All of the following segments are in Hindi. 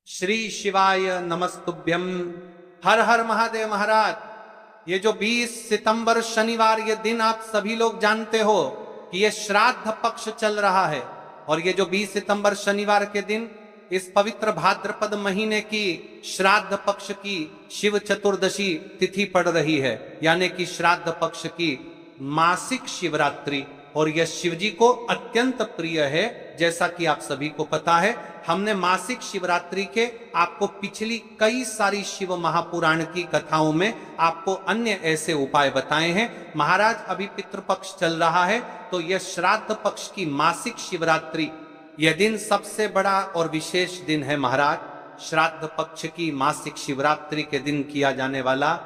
श्री शिवाय नमस्तुभ्यम। हर हर महादेव। महाराज ये जो 20 सितंबर शनिवार ये दिन आप सभी लोग जानते हो कि ये श्राद्ध पक्ष चल रहा है। और ये जो 20 सितंबर शनिवार के दिन इस पवित्र भाद्रपद महीने की श्राद्ध पक्ष की शिव चतुर्दशी तिथि पड़ रही है, यानी कि श्राद्ध पक्ष की मासिक शिवरात्रि। और यह शिव जी को अत्यंत प्रिय है। जैसा कि आप सभी को पता है, हमने मासिक शिवरात्रि के आपको पिछली कई सारी शिव महापुराण की कथाओं में आपको अन्य ऐसे उपाय बताए हैं। महाराज अभी पितृपक्ष चल रहा है, तो यह श्राद्ध पक्ष की मासिक शिवरात्रि यह दिन सबसे बड़ा और विशेष दिन है। महाराज श्राद्ध पक्ष की मासिक शिवरात्रि के दिन किया जाने वाला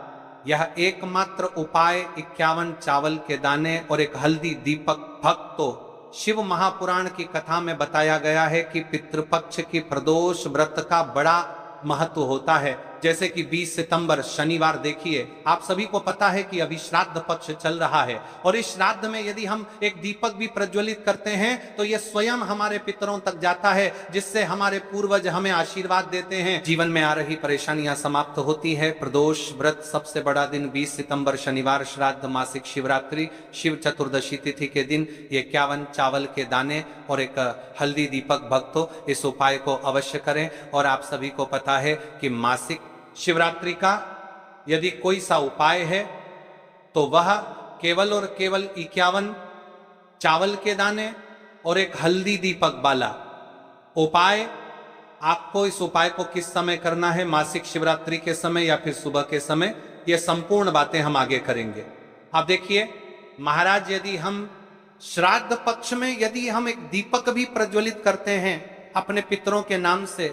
यह एकमात्र उपाय 51 चावल के दाने और एक हल्दी दीपक भक्तो शिव महापुराण की कथा में बताया गया है कि पितृपक्ष की प्रदोष व्रत का बड़ा महत्व होता है। जैसे कि 20 सितंबर शनिवार देखिए, आप सभी को पता है कि अभी श्राद्ध पक्ष चल रहा है। और इस श्राद्ध में यदि हम एक दीपक भी प्रज्वलित करते हैं तो यह स्वयं हमारे पितरों तक जाता है, जिससे हमारे पूर्वज हमें आशीर्वाद देते हैं, जीवन में आ रही परेशानियां समाप्त होती है। प्रदोष व्रत सबसे बड़ा दिन 20 सितंबर शनिवार श्राद्ध मासिक शिवरात्रि शिव चतुर्दशी तिथि के दिन 51 चावल के दाने और एक हल्दी दीपक भक्तों इस उपाय को अवश्य करें। और आप सभी को पता है कि मासिक शिवरात्रि का यदि कोई सा उपाय है तो वह केवल और केवल 51 चावल के दाने और एक हल्दी दीपक वाला उपाय। आपको इस उपाय को किस समय करना है, मासिक शिवरात्रि के समय या फिर सुबह के समय, ये संपूर्ण बातें हम आगे करेंगे। आप देखिए महाराज, यदि हम श्राद्ध पक्ष में यदि हम एक दीपक भी प्रज्वलित करते हैं अपने पितरों के नाम से,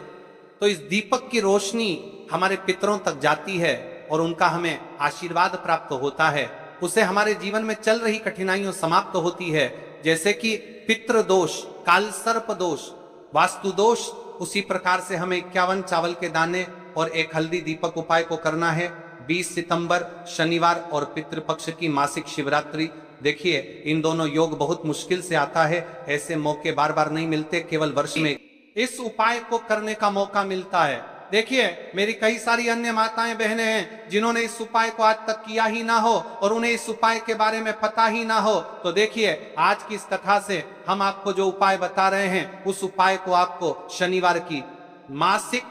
तो इस दीपक की रोशनी हमारे पितरों तक जाती है और उनका हमें आशीर्वाद प्राप्त होता है। उसे हमारे जीवन में चल रही कठिनाइयां समाप्त होती है। जैसे कि पितृ दोष, काल सर्प दोष, वास्तु दोष, उसी प्रकार से हमें 51 चावल के दाने और एक हल्दी दीपक उपाय को करना है 20 सितंबर शनिवार और पितृपक्ष की मासिक शिवरात्रि। देखिए इन दोनों योग बहुत मुश्किल से आता है, ऐसे मौके बार बार नहीं मिलते, केवल वर्ष में इस उपाय को करने का मौका मिलता है। देखिए मेरी कई सारी अन्य माताएं बहनें हैं जिन्होंने इस उपाय को आज तक किया ही ना हो और उन्हें इस उपाय के बारे में पता ही ना हो। तो देखिए आज की इस कथा से हम आपको जो उपाय बता रहे हैं, उस उपाय को आपको शनिवार की मासिक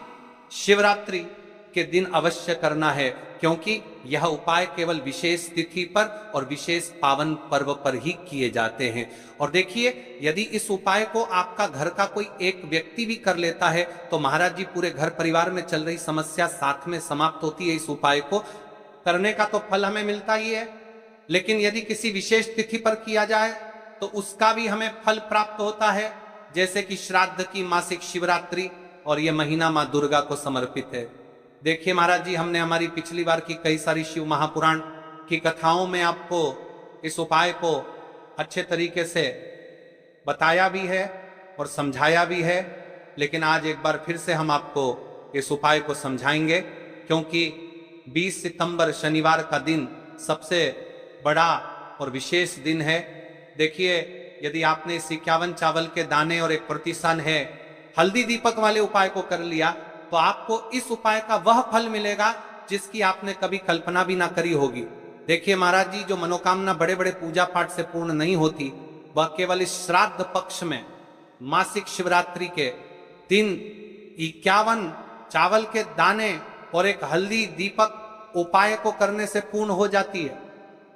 शिवरात्रि के दिन अवश्य करना है, क्योंकि यह उपाय केवल विशेष तिथि पर और विशेष पावन पर्व पर ही किए जाते हैं। और देखिए यदि इस उपाय को आपका घर का कोई एक व्यक्ति भी कर लेता है तो महाराज जी पूरे घर परिवार में चल रही समस्या साथ में समाप्त होती है। इस उपाय को करने का तो फल हमें मिलता ही है, लेकिन यदि किसी विशेष तिथि पर किया जाए तो उसका भी हमें फल प्राप्त होता है। जैसे कि श्राद्ध की मासिक शिवरात्रि, और यह महीना मां दुर्गा को समर्पित है। देखिए महाराज जी, हमने हमारी पिछली बार की कई सारी शिव महापुराण की कथाओं में आपको इस उपाय को अच्छे तरीके से बताया भी है और समझाया भी है, लेकिन आज एक बार फिर से हम आपको इस उपाय को समझाएंगे, क्योंकि 20 सितंबर शनिवार का दिन सबसे बड़ा और विशेष दिन है। देखिए यदि आपने इस 51 चावल के दाने और एक प्रतिसन है हल्दी दीपक वाले उपाय को कर लिया तो आपको इस उपाय का वह फल मिलेगा जिसकी आपने कभी कल्पना भी ना करी होगी। देखिए महाराज जी, जो मनोकामना बड़े बड़े पूजा पाठ से पूर्ण नहीं होती, वह केवल इस श्राद्ध पक्ष में मासिक शिवरात्रि के दिन 51 चावल के दाने और एक हल्दी दीपक उपाय को करने से पूर्ण हो जाती है।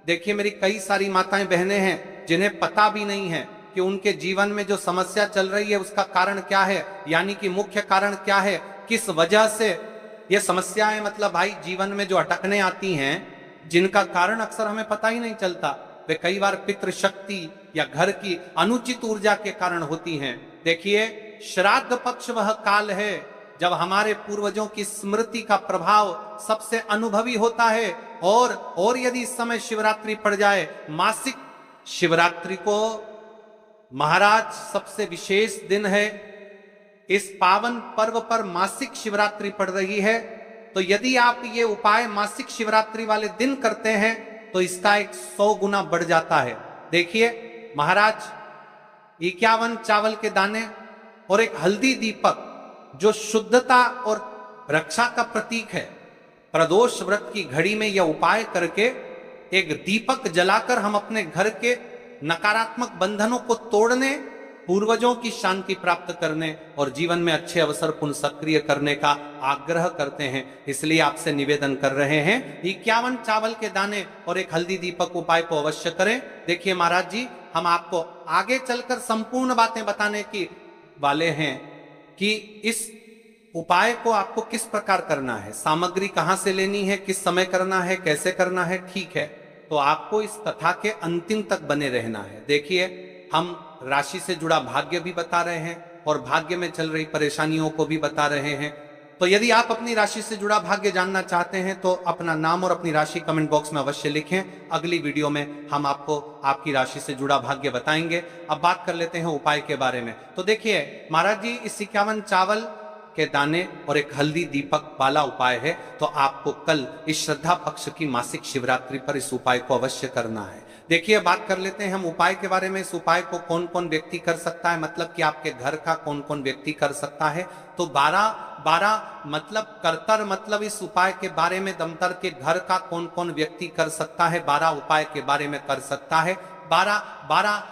देखिए मेरी कई सारी माताएं बहनें हैं जिन्हें पता भी नहीं है कि उनके जीवन में जो समस्या चल रही है उसका कारण क्या है, यानी कि मुख्य कारण क्या है, किस वजह से ये समस्याएं, मतलब भाई जीवन में जो अटकने आती हैं जिनका कारण अक्सर हमें पता ही नहीं चलता, वे कई बार पितृशक्ति या घर की अनुचित ऊर्जा के कारण होती हैं। देखिए श्राद्ध पक्ष वह काल है जब हमारे पूर्वजों की स्मृति का प्रभाव सबसे अनुभवी होता है। और यदि इस समय शिवरात्रि पड़ जाए, मासिक शिवरात्रि को महाराज सबसे विशेष दिन है, इस पावन पर्व पर मासिक शिवरात्रि पड़ रही है, तो यदि आप ये उपाय मासिक शिवरात्रि वाले दिन करते हैं तो इसका 100 गुना बढ़ जाता है। देखिए महाराज 51 चावल के दाने और एक हल्दी दीपक जो शुद्धता और रक्षा का प्रतीक है, प्रदोष व्रत की घड़ी में यह उपाय करके एक दीपक जलाकर हम अपने घर के नकारात्मक बंधनों को तोड़ने, पूर्वजों की शांति प्राप्त करने और जीवन में अच्छे अवसर पुनः सक्रिय करने का आग्रह करते हैं। इसलिए आपसे निवेदन कर रहे हैं 51 चावल के दाने और एक हल्दी दीपक उपाय को अवश्य करें। देखिए महाराज जी, हम आपको आगे चलकर संपूर्ण बातें बताने की वाले हैं कि इस उपाय को आपको किस प्रकार करना है, सामग्री कहां से लेनी है, किस समय करना है, कैसे करना है, ठीक है। तो आपको इस कथा के अंतिम तक बने रहना है। देखिए, हम राशि से जुड़ा भाग्य भी बता रहे हैं और भाग्य में चल रही परेशानियों को भी बता रहे हैं। तो यदि आप अपनी राशि से जुड़ा भाग्य जानना चाहते हैं तो अपना नाम और अपनी राशि कमेंट बॉक्स में अवश्य लिखें। अगली वीडियो में हम आपको आपकी राशि से जुड़ा भाग्य बताएंगे। अब बात कर लेते हैं उपाय के बारे में। तो देखिए महाराज जी, इस 51 चावल के दाने और एक हल्दी दीपक वाला उपाय है, तो आपको कल इस श्रद्धा पक्ष की मासिक शिवरात्रि पर इस उपाय को अवश्य करना है। देखिए, बात कर लेते हैं हम उपाय के बारे में। इस उपाय को कौन कौन व्यक्ति कर सकता है, मतलब कि आपके घर का कौन कौन व्यक्ति कर सकता है। तो 12 मतलब कर्तर, मतलब इस उपाय के बारे में दंतर के घर का कौन कौन व्यक्ति कर सकता है, 12 उपाय के बारे में कर सकता है। 12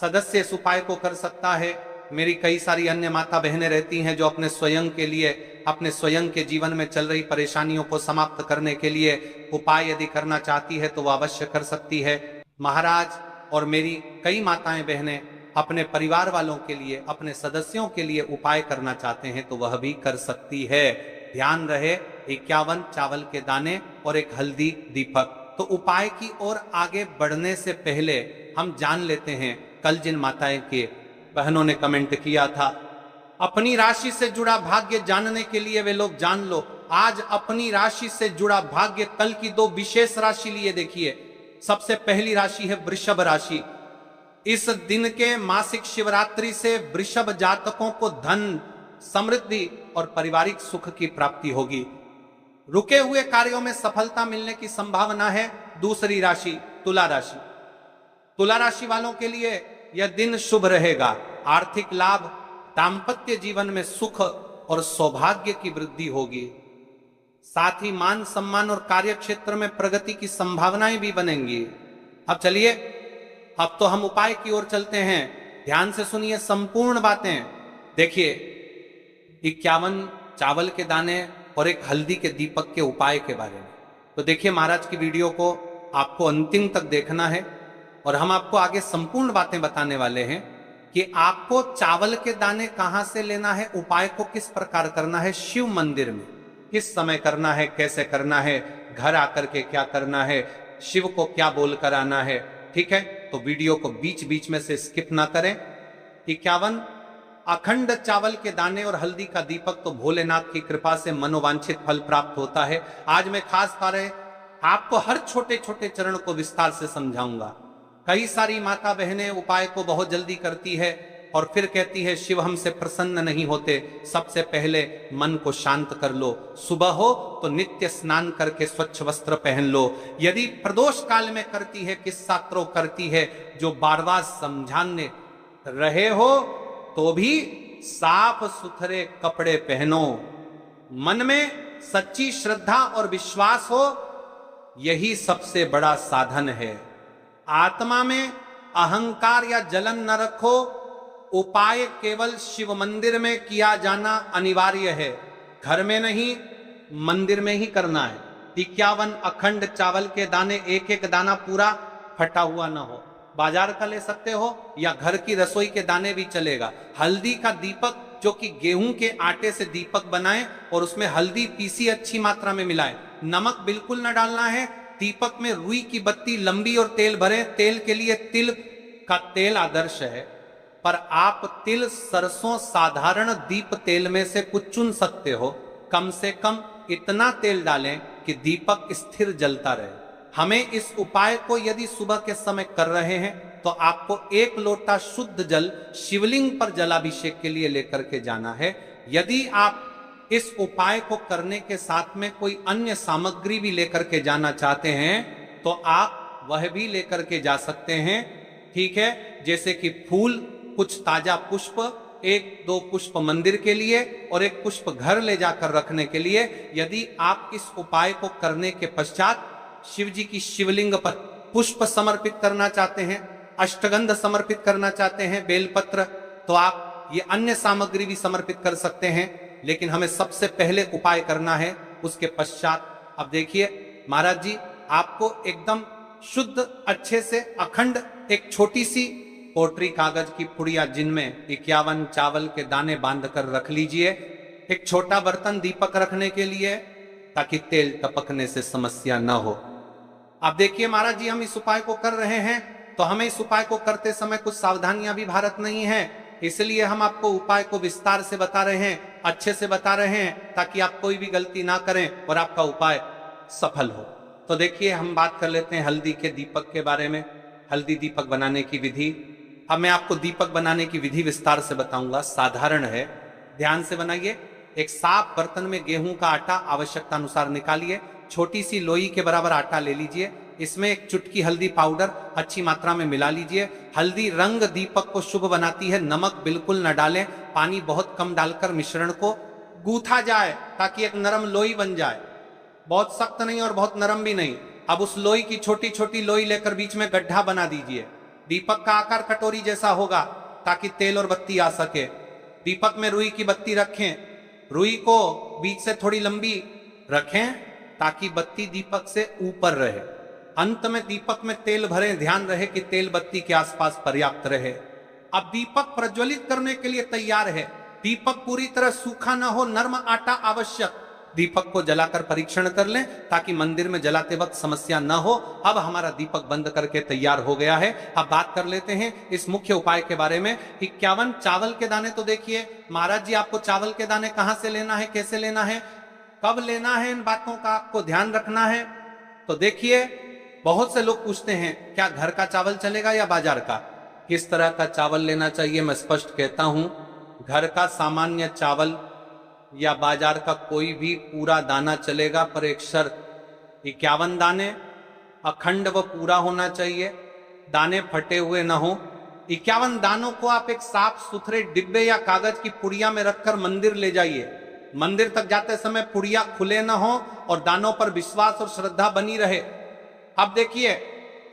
सदस्य इस उपाय को कर सकता है। मेरी कई सारी अन्य माता बहनें रहती हैं जो अपने स्वयं के लिए, अपने स्वयं के जीवन में चल रही परेशानियों को समाप्त करने के लिए उपाय यदि करना चाहती है तो वह अवश्य कर सकती है। महाराज और मेरी कई माताएं बहनें अपने परिवार वालों के लिए, अपने सदस्यों के लिए उपाय करना चाहते हैं तो वह भी कर सकती है। ध्यान रहे, 51 चावल के दाने और एक हल्दी दीपक। तो उपाय की ओर आगे बढ़ने से पहले हम जान लेते हैं, कल जिन माताएं के बहनों ने कमेंट किया था, अपनी राशि से जुड़ा भाग्य जानने के लिए वे लोग जान लो। आज अपनी राशि से जुड़ा भाग्य, कल की 2 विशेष राशि लिए देखिए। सबसे पहली राशि है वृषभ राशि। इस दिन के मासिक शिवरात्रि से वृषभ जातकों को धन, समृद्धि और पारिवारिक सुख की प्राप्ति होगी। रुके हुए कार्यों में सफलता मिलने की संभावना है। दूसरी राशि तुला राशि। तुला राशि वालों के लिए यह दिन शुभ रहेगा। आर्थिक लाभ, दाम्पत्य जीवन में सुख और सौभाग्य की वृद्धि होगी। साथ ही मान सम्मान और कार्य क्षेत्र में प्रगति की संभावनाएं भी बनेंगी। अब चलिए, अब तो हम उपाय की ओर चलते हैं। ध्यान से सुनिए संपूर्ण बातें। देखिए, 51 चावल के दाने और एक हल्दी के दीपक के उपाय के बारे में। तो देखिए, महाराज की वीडियो को आपको अंतिम तक देखना है और हम आपको आगे संपूर्ण बातें बताने वाले हैं कि आपको चावल के दाने कहां से लेना है, उपाय को किस प्रकार करना है, शिव मंदिर में किस समय करना है, कैसे करना है, घर आकर के क्या करना है, शिव को क्या बोलकर आना है। ठीक है, तो वीडियो को बीच बीच में से स्किप ना करें। 51 अखंड चावल के दाने और हल्दी का दीपक, तो भोलेनाथ की कृपा से मनोवांछित फल प्राप्त होता है। आज मैं खास कर आपको हर छोटे छोटे चरण को विस्तार से समझाऊंगा। कई सारी माता बहनें उपाय को बहुत जल्दी करती है और फिर कहती है शिव हमसे प्रसन्न नहीं होते। सबसे पहले मन को शांत कर लो। सुबह हो तो नित्य स्नान करके स्वच्छ वस्त्र पहन लो। यदि प्रदोष काल में करती है, किस्सा करती है, जो बार बार समझाने रहे हो, तो भी साफ सुथरे कपड़े पहनो। मन में सच्ची श्रद्धा और विश्वास हो, यही सबसे बड़ा साधन है। आत्मा में अहंकार या जलन न रखो। उपाय केवल शिव मंदिर में किया जाना अनिवार्य है, घर में नहीं, मंदिर में ही करना है। 51 अखंड चावल के दाने, एक एक दाना पूरा फटा हुआ ना हो। बाजार का ले सकते हो या घर की रसोई के दाने भी चलेगा। हल्दी का दीपक, जो कि गेहूं के आटे से दीपक बनाएं और उसमें हल्दी पीसी अच्छी मात्रा में मिलाएं। नमक बिल्कुल न डालना है। दीपक में रुई की बत्ती लंबी और तेल भरें। तेल के लिए तिल का तेल आदर्श है, पर आप तिल, सरसों, साधारण दीप तेल में से कुछ चुन सकते हो। कम से कम इतना तेल डालें कि दीपक स्थिर जलता रहे। हमें इस उपाय को यदि सुबह के समय कर रहे हैं तो आपको 1 लोटा शुद्ध जल शिवलिंग पर जलाभिषेक के लिए लेकर के जाना है। यदि आप इस उपाय को करने के साथ में कोई अन्य सामग्री भी लेकर के जाना चाहते हैं तो आप वह भी लेकर के जा सकते हैं। ठीक है, जैसे कि फूल, कुछ ताजा पुष्प एक दो पुष्प मंदिर के लिए और एक पुष्प घर ले जाकर रखने के लिए। यदि आप इस उपाय को करने के पश्चात शिव जी की शिवलिंग पर पुष्प समर्पित करना चाहते हैं, अष्टगंध समर्पित करना चाहते हैं, बेलपत्र, तो आप ये अन्य सामग्री भी समर्पित कर सकते हैं। लेकिन हमें सबसे पहले उपाय करना है, उसके पश्चात अब देखिए महाराज जी, आपको एकदम शुद्ध अच्छे से अखंड एक छोटी सी पोटरी कागज की पुड़िया जिनमें 51 चावल के दाने बांध कर रख लीजिए। एक छोटा बर्तन दीपक रखने के लिए, ताकि तेल टपकने से समस्या न हो। अब देखिए महाराज जी, हम इस उपाय को कर रहे हैं तो हमें इस उपाय को करते समय कुछ सावधानियां भी भारत नहीं है, इसलिए हम आपको उपाय को विस्तार से बता रहे हैं, अच्छे से बता रहे हैं, ताकि आप कोई भी गलती ना करें और आपका उपाय सफल हो। तो देखिए, हम बात कर लेते हैं हल्दी के दीपक के बारे में, हल्दी दीपक बनाने की विधि। अब मैं आपको दीपक बनाने की विधि विस्तार से बताऊंगा, साधारण है, ध्यान से बनाइए। एक साफ बर्तन में गेहूं का आटा आवश्यकता अनुसार निकालिए, छोटी सी लोई के बराबर आटा ले लीजिए, इसमें एक चुटकी हल्दी पाउडर अच्छी मात्रा में मिला लीजिए। हल्दी रंग दीपक को शुभ बनाती है, नमक बिल्कुल न डालें, पानी बहुत कम डालकर मिश्रण को गूथा जाए ताकि एक नरम लोई बन जाए, बहुत सख्त नहीं और बहुत नरम भी नहीं। अब उस लोई की छोटी छोटी लोई लेकर बीच में गड्ढा बना दीजिए। दीपक का आकार कटोरी जैसा होगा ताकि तेल और बत्ती आ सके। दीपक में रुई की बत्ती रखें, रुई को बीच से थोड़ी लंबी रखें ताकि बत्ती दीपक से ऊपर रहे। अंत में दीपक में तेल भरें, ध्यान रहे कि तेल बत्ती के आसपास पर्याप्त रहे। अब दीपक प्रज्वलित करने के लिए तैयार है। दीपक पूरी तरह सूखा ना हो, नर्म आटा आवश्यक। दीपक को जलाकर परीक्षण कर लें ताकि मंदिर में जलाते वक्त समस्या न हो। अब हमारा दीपक बंद करके तैयार हो गया है। अब बात कर लेते हैं इस मुख्य उपाय के बारे में। 51 चावल के दाने, तो देखिए महाराज जी, आपको चावल के दाने कहां से लेना है, कैसे लेना है, कब लेना है, इन बातों का आपको ध्यान रखना है। तो देखिए, बहुत से लोग पूछते हैं क्या घर का चावल चलेगा या बाजार का, किस तरह का चावल लेना चाहिए। मैं स्पष्ट कहता हूं, घर का सामान्य चावल या बाजार का कोई भी पूरा दाना चलेगा, पर एक शर्त, 51 दाने अखंड व पूरा होना चाहिए, दाने फटे हुए ना हो। 51 दानों को आप एक साफ सुथरे डिब्बे या कागज की पुड़िया में रखकर मंदिर ले जाइए। मंदिर तक जाते समय पुड़िया खुले ना हो और दानों पर विश्वास और श्रद्धा बनी रहे। अब देखिए,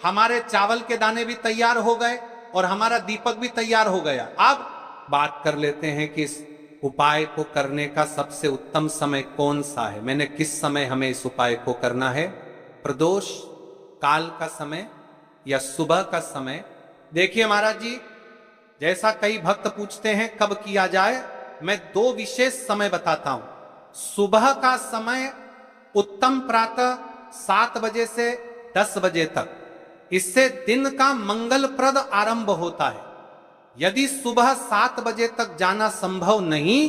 हमारे चावल के दाने भी तैयार हो गए और हमारा दीपक भी तैयार हो गया। अब बात कर लेते हैं कि इस उपाय को करने का सबसे उत्तम समय कौन सा है। मैंने किस समय हमें इस उपाय को करना है, प्रदोष काल का समय या सुबह का समय। देखिए महाराज जी, जैसा कई भक्त पूछते हैं कब किया जाए, मैं 2 विशेष समय बताता हूं। सुबह का समय उत्तम प्रातः 7 बजे से 10 बजे तक, इससे दिन का मंगलप्रद आरंभ होता है। यदि सुबह 7 बजे तक जाना संभव नहीं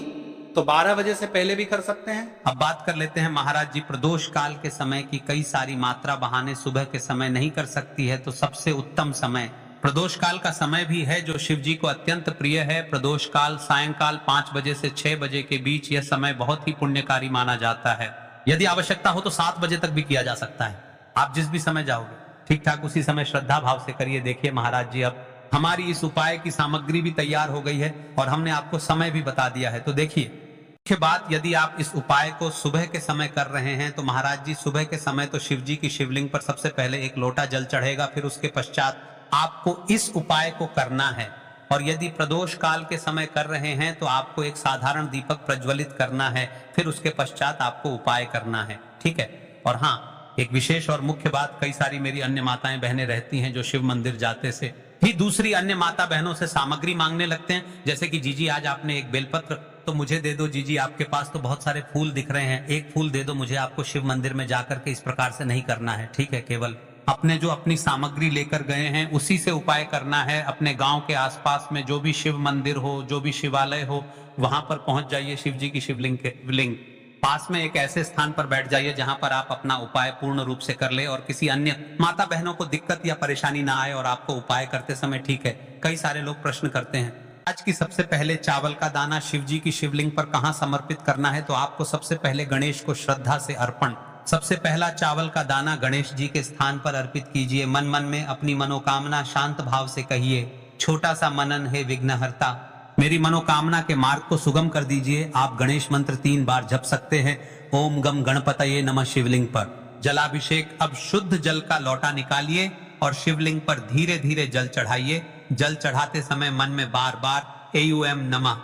तो 12 बजे से पहले भी कर सकते हैं। अब बात कर लेते हैं महाराज जी, प्रदोष काल के समय की कई सारी मात्रा बहाने सुबह के समय नहीं कर सकती है, तो सबसे उत्तम समय प्रदोष काल का समय भी है जो शिव जी को अत्यंत प्रिय है। प्रदोष काल सायंकाल 5 बजे से 6 बजे के बीच, यह समय बहुत ही पुण्यकारी माना जाता है। यदि आवश्यकता हो तो 7 बजे तक भी किया जा सकता है। आप जिस भी समय जाओगे ठीक ठाक उसी समय श्रद्धा भाव से करिए। देखिए महाराज जी, अब हमारी इस उपाय की सामग्री भी तैयार हो गई है और हमने आपको समय भी बता दिया है। तो देखिए, मुख्य बात, यदि आप इस उपाय को सुबह के समय कर रहे हैं तो महाराज जी सुबह के समय तो शिव जी की शिवलिंग पर सबसे पहले 1 लोटा जल चढ़ेगा, फिर उसके पश्चात आपको इस उपाय को करना है। और यदि प्रदोष काल के समय कर रहे हैं तो आपको एक साधारण दीपक प्रज्वलित करना है, फिर उसके पश्चात आपको उपाय करना है, ठीक है। और हाँ, एक विशेष और मुख्य बात, कई सारी मेरी अन्य माताएं बहनें रहती हैं जो शिव मंदिर जाते से ही दूसरी अन्य माता बहनों से सामग्री मांगने लगते हैं, जैसे कि जीजी आज आपने एक बेलपत्र तो मुझे दे दो, जीजी आपके पास तो बहुत सारे फूल दिख रहे हैं, एक फूल दे दो मुझे। आपको शिव मंदिर में जाकर के इस प्रकार से नहीं करना है, ठीक है। केवल अपने जो अपनी सामग्री लेकर गए हैं उसी से उपाय करना है। अपने गांव के आसपास में जो भी शिव मंदिर हो, जो भी शिवालय हो, वहां पर पहुंच जाइए। शिव जी की शिवलिंग के लिंग पास में एक ऐसे स्थान पर बैठ जाइए जहां पर आप अपना उपाय पूर्ण रूप से कर ले और किसी अन्य माता बहनों को दिक्कत या परेशानी ना आए और आपको उपाय करते समय ठीक है। कई सारे लोग प्रश्न करते हैं, आज की सबसे पहले चावल का दाना शिव जी की शिवलिंग पर कहां समर्पित करना है। तो आपको सबसे पहले गणेश को श्रद्धा से अर्पण, सबसे पहला चावल का दाना गणेश जी के स्थान पर अर्पित कीजिए। मन मन में अपनी मनोकामना शांत भाव से कहिए, छोटा सा मनन है विघ्नहर्ता, मेरी मनोकामना के मार्ग को सुगम कर दीजिए। आप गणेश मंत्र 3 बार जप सकते हैं। ओम गम गणपतये नमः शिवलिंग पर जलाभिषेक। अब शुद्ध जल का लोटा निकालिए और शिवलिंग पर धीरे धीरे जल चढ़ाइए। जल चढ़ाते समय मन में बार बार एयूएम नमः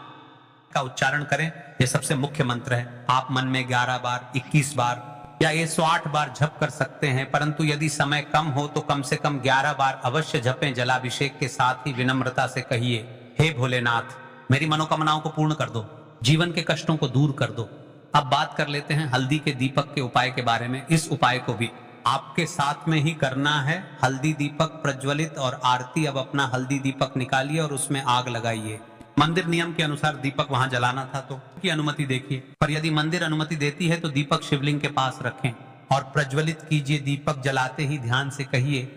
का उच्चारण करें। यह सबसे मुख्य मंत्र है। आप मन में 11 बार, 21 बार या 108 बार जप कर सकते हैं, परंतु यदि समय कम हो तो कम से कम 11 बार अवश्य जपें। जलाभिषेक के साथ ही विनम्रता से कहिए, हे भोलेनाथ, मेरी मनोकामनाओं को पूर्ण कर दो, जीवन के कष्टों को दूर कर दो। अब बात कर लेते हैं हल्दी के दीपक के उपाय के बारे में। इस उपाय को भी आपके साथ में ही करना है। हल्दी दीपक प्रज्वलित और आरती। अब अपना हल्दी दीपक निकालिए और उसमें आग लगाइए। मंदिर नियम के अनुसार दीपक वहां जलाना था तो की अनुमति देखिए, पर यदि मंदिर अनुमति देती है तो दीपक शिवलिंग के पास रखें और प्रज्वलित कीजिए। दीपक जलाते ही ध्यान से कहिए,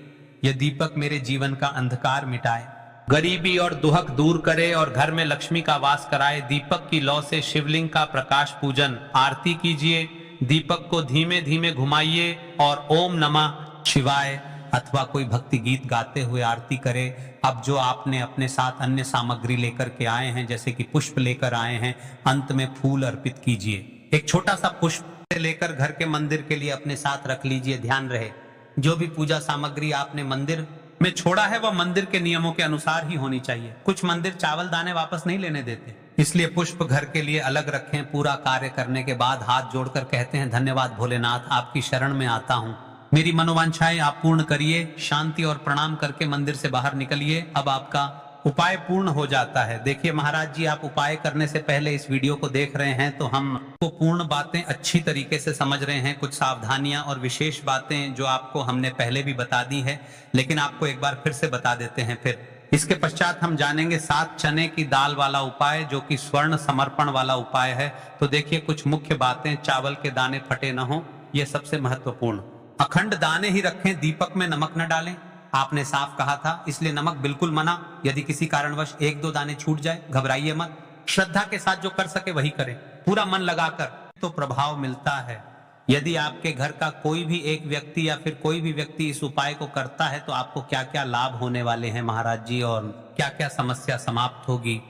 यह दीपक मेरे जीवन का अंधकार मिटाए, गरीबी और दुहक दूर करे और घर में लक्ष्मी का वास कराए। दीपक की लौ से शिवलिंग का प्रकाश पूजन आरती कीजिए। दीपक को धीमे धीमे घुमाइए और ओम नमः शिवाय अथवा कोई भक्ति गीत गाते हुए आरती करे। अब जो आपने अपने साथ अन्य सामग्री लेकर के आए हैं, जैसे कि पुष्प लेकर आए हैं, अंत में फूल अर्पित कीजिए। एक छोटा सा पुष्प लेकर घर के मंदिर के लिए अपने साथ रख लीजिए। ध्यान रहे, जो भी पूजा सामग्री आपने मंदिर में छोड़ा है वह मंदिर के नियमों के अनुसार ही होनी चाहिए। कुछ मंदिर चावल दाने वापस नहीं लेने देते, इसलिए पुष्प घर के लिए अलग रखें। पूरा कार्य करने के बाद हाथ जोड़कर कहते हैं, धन्यवाद भोलेनाथ, आपकी शरण में आता हूं, मेरी मनोवांछाएं आप पूर्ण करिए। शांति और प्रणाम करके मंदिर से बाहर निकलिए। अब आपका उपाय पूर्ण हो जाता है। देखिए महाराज जी, आप उपाय करने से पहले इस वीडियो को देख रहे हैं तो हम को पूर्ण बातें अच्छी तरीके से समझ रहे हैं। कुछ सावधानियां और विशेष बातें जो आपको हमने पहले भी बता दी है, लेकिन आपको एक बार फिर से बता देते हैं। फिर इसके पश्चात हम जानेंगे 7 चने की दाल वाला उपाय, जो कि स्वर्ण समर्पण वाला उपाय है। तो देखिए कुछ मुख्य बातें, चावल के दाने फटे न हो, यह सबसे महत्वपूर्ण। अखंड दाने ही रखें, दीपक में नमक न डालें। आपने साफ कहा था, इसलिए नमक बिल्कुल मना। यदि किसी कारणवश 1-2 दाने छूट जाए, घबराइए मत। श्रद्धा के साथ जो कर सके वही करें, पूरा मन लगाकर, तो प्रभाव मिलता है। यदि आपके घर का कोई भी एक व्यक्ति या फिर कोई भी व्यक्ति इस उपाय को करता है तो आपको क्या क्या लाभ होने वाले हैं महाराज जी, और क्या क्या समस्या समाप्त होगी,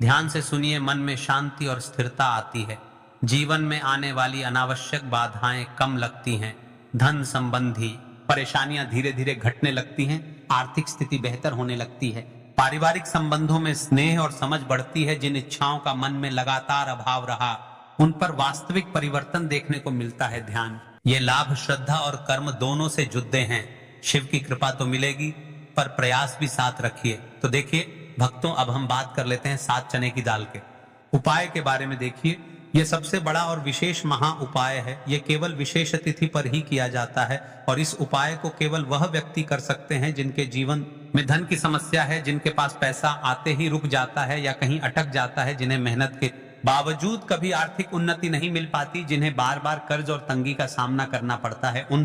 ध्यान से सुनिए। मन में शांति और स्थिरता आती है। जीवन में आने वाली अनावश्यक बाधाएं कम लगती हैं। धन संबंधी परेशानियां धीरे धीरे घटने लगती हैं। आर्थिक स्थिति बेहतर होने लगती है। पारिवारिक संबंधों में स्नेह और समझ बढ़ती है। जिन इच्छाओं का मन में लगातार अभाव रहा, उन पर वास्तविक परिवर्तन देखने को मिलता है। ध्यान, ये लाभ श्रद्धा और कर्म दोनों से जुड़े हैं। शिव की कृपा तो मिलेगी, पर प्रयास भी साथ रखिए। तो देखिए भक्तों, अब हम बात कर लेते हैं 7 चने की दाल के उपाय के बारे में। देखिए, यह सबसे बड़ा और विशेष महा उपाय है। यह केवल विशेष तिथि पर ही किया जाता है और इस उपाय को केवल वह व्यक्ति कर सकते हैं जिनके जीवन में धन की समस्या है, जिनके पास पैसा आते ही रुक जाता है या कहीं अटक जाता है, जिन्हें मेहनत के बावजूद कभी आर्थिक उन्नति नहीं मिल पाती, जिन्हें बार बार कर्ज और तंगी का सामना करना पड़ता है। उन